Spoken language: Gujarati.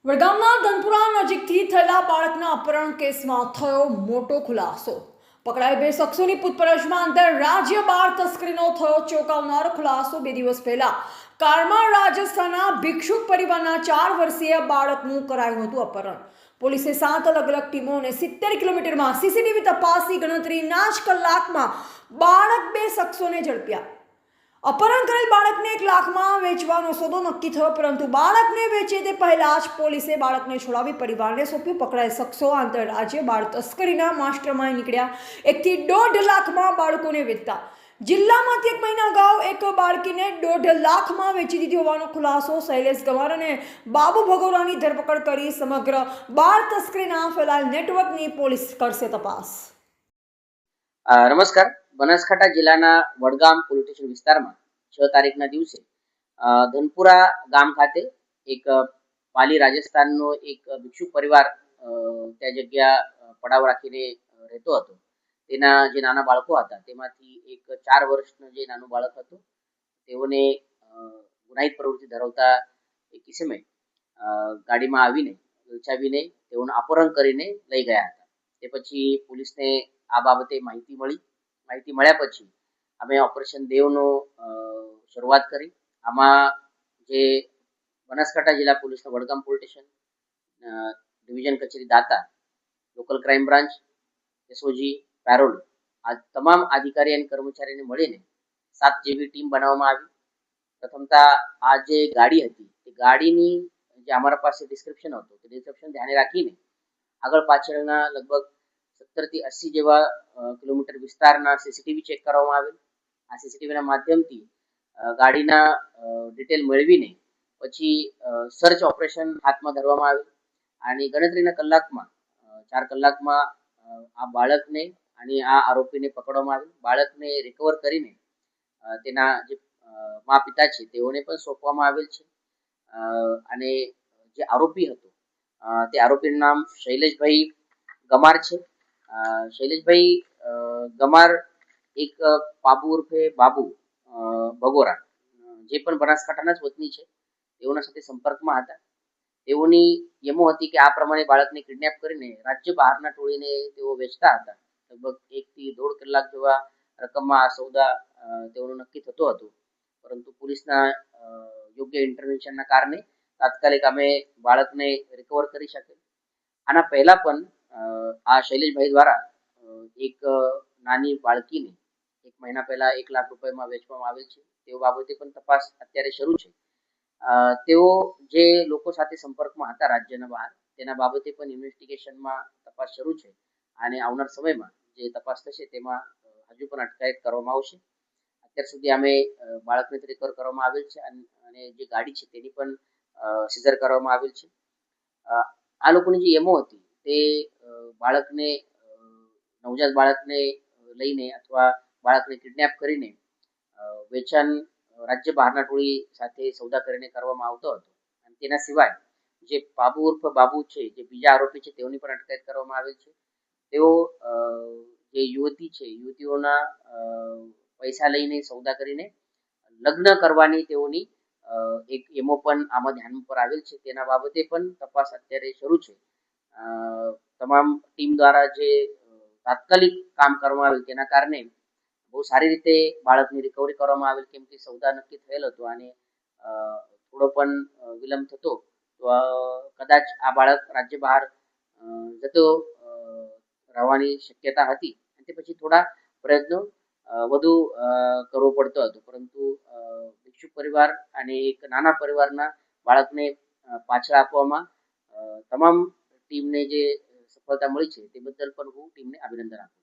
વડગામના ધનપુરા નજીકથી થયેલા બાળકના અપહરણ કેસમાં થયો મોટો ખુલાસો. પકડાયેલ 2 શખ્સોની પૂછપરછમાં આંતરરાજ્ય બાળ તસ્કરીનો થયો ચોંકાવનારો ખુલાસો. 2 દિવસ પહેલા કારમાં રાજસ્થાનના ભિક્ષુક પરિવારના 4 વર્ષીય બાળકનું કરાયું હતું અપહરણ. પોલીસે 7 અલગ અલગ ટીમો અને 70 કિલોમીટરમાં સીસીટીવી તપાસની ગણતરીના જ કલાકમાં બાળક 2 શખ્સોને ઝડપ્યા. અપહરણ કરેલ બાળકને 1 લાખમાં વેચવાનો સોદો નક્કી થયો, પરંતુ બાળકને વેચે તે પહેલા જ પોલીસે બાળકને છોડાવી પરિવારને સોંપ્યું. પકડાયેલ શખ્સો આંતરરાજ્ય બાળ તસ્કરીના માસ્ટરમાઇન્ડ નીકળ્યા. 1 થી 1.5 લાખમાં બાળકોને વેચતા. જિલ્લામાંથી 1 મહિના અગાઉ એક બાળકીને 1.5 લાખમાં વેચી દીધી હોવાનો ખુલાસો. શૈલેષ ગવાર અને બાબુ ભગોરાની ધરપકડ કરી સમગ્ર બાળ તસ્કરીના ફેલાયેલ નેટવર્કની પોલીસ કરશે તપાસ. નમસ્કાર. બનાસકાંઠા જિલ્લાના વડગામ પોલીસ સ્ટેશન વિસ્તારમાં 6 તારીખના દિવસે ધનપુરા ગામ ખાતે એક પાલી રાજસ્થાનનો એક ભિક્ષુક પરિવાર ત્યાં જગ્યા પડાવ રાખીને રહેતો હતો. તેના જે નાના બાળકો હતા તેમાંથી એક 4 વર્ષનું જે નાનું બાળક હતું તેઓને ગુનાહિત પ્રવૃત્તિ ધરાવતા એક કિસ્મે ગાડીમાં આવીને ઉલચાવીને તેઓનું અપહરણ કરીને લઈ ગયા હતા. તે પછી પોલીસને આ બાબતે માહિતી મળ્યા પછી અમે ઓપરેશન દેવનો શરૂઆત કરી. આમાં જે બનાસકાંઠા જિલ્લા પોલીસના વડગામ પોલીસ સ્ટેશન, ડિવિઝન કચેરી દાતા, local crime branch, SOG, parole, આ તમામ અધિકારી અને કર્મચારીને મળીને 7 જેવી ટીમ બનાવવામાં આવી. પ્રથમતા આ જે ગાડી હતી તે ગાડીની જે અમારા પાસે ડિસ્ક્રિપ્શન હતું તે ડિસ્ક્રિપ્શન ધ્યાને રાખીને આગળ પાછળના લગભગ 70 થી 80 જેવા કિલોમીટર વિસ્તારના સીસીટીવી ચેક કરવામાં આવેલ. આ સીસીટીવીના માધ્યમથી ગાડીના ડિટેલ મેળવીને પછી સર્ચ ઓપરેશન હાથમાં ધરવામાં આવેલ. અને ગણતરીના કલાકમાં 4 કલાકમાં આ બાળકને અને આ આરોપીને પકડવામાં આવેલ. બાળકને રિકવર કરીને તેના જે મા પિતા છે તેઓને પણ સોંપવામાં આવેલ છે. અને જે આરોપી હતો તે આરોપીનું નામ શૈલેષભાઈ ગમાર છે. શૈલેષભાઈ ગમાર એક બાબુ ઉર્ફે બાબુ ભગોરા, જે પણ બનાસકાંઠાના જ વતની છે, તેઓના સાથે સંપર્કમાં હતા. તેઓની એમો હતી કે આ પ્રમાણે બાળકને કિડનેપ કરીને રાજ્ય બહારના ટોળીને તેઓ વેચતા હતા. લગભગ 1 થી 1.5 કલાક જેવા રકમમાં આ સોદા તેઓનો નક્કી થતો હતો, પરંતુ પોલીસના યોગ્ય ઇન્ટરવેન્શનના કારણે તાત્કાલિક અમે બાળકને રિકવર કરી શકે. આના પહેલા પણ આ શૈલેષભાઈ દ્વારા એક નાની બાળકીને 1 મહિના પહેલા 1 લાખ રૂપિયામાં વેચવામાં આવેલ છે. તેઓ બાબતે પણ તપાસ અત્યારે શરૂ છે. તેઓ જે લોકો સાથે સંપર્કમાં હતા રાજ્યના બહાર, તેના બાબતે પણ ઇન્વેસ્ટિગેશનમાં તપાસ શરૂ છે. અને આવનાર સમયમાં જે તપાસ થશે તેમાં હજુ પણ અટકાયત કરવામાં આવશે. અત્યાર સુધી અમે બાળકને રિકવર કરવામાં આવેલ છે અને જે ગાડી છે તેની પણ સીઝર કરવામાં આવેલ છે. આ લોકોની જે એમો હતી તે બાળકને, નવજાત બાળકને લઈને અથવા બાળકને કિડનેપ કરીને વેચાણ રાજ્ય બહારના ટોળી સાથે સોદા કરીને કરવામાં આવતો હતો. અને તેના સિવાય જે બાબુ ઉર્ફ બાબુ છે, જે બીજા આરોપી છે, તેઓની પણ અટકાયત કરવામાં આવેલ છે. તેઓ જે યુવતીઓના પૈસા લઈને સોદા કરીને લગ્ન કરવાની તેઓની એક એમો પણ આમાં ધ્યાન પર આવેલ છે. તેના બાબતે પણ તપાસ અત્યારે શરૂ છે. તમામ ટીમ દ્વારા જે તાત્કાલિક કામ કરવામાં આવેલ તેના કારણે બહુ સારી રીતે બાળકની રિકવરી કરવામાં આવેલ, કેમ કે સોદા નક્કી થયેલ હતો અને થોડો પણ વિલંબ થતો તો કદાચ આ બાળક રાજ્ય બહાર જતો રહેવાની શક્યતા હતી. તે પછી થોડા પ્રયત્નો વધુ કરવો પડતો હતો, પરંતુ ભિક્ષુક પરિવાર અને એક નાના પરિવારના બાળકને પાછળ આપવામાં તમામ ટીમને જે સફળતા મળી છે તે બદલ પણ હું ટીમને અભિનંદન આપું છું.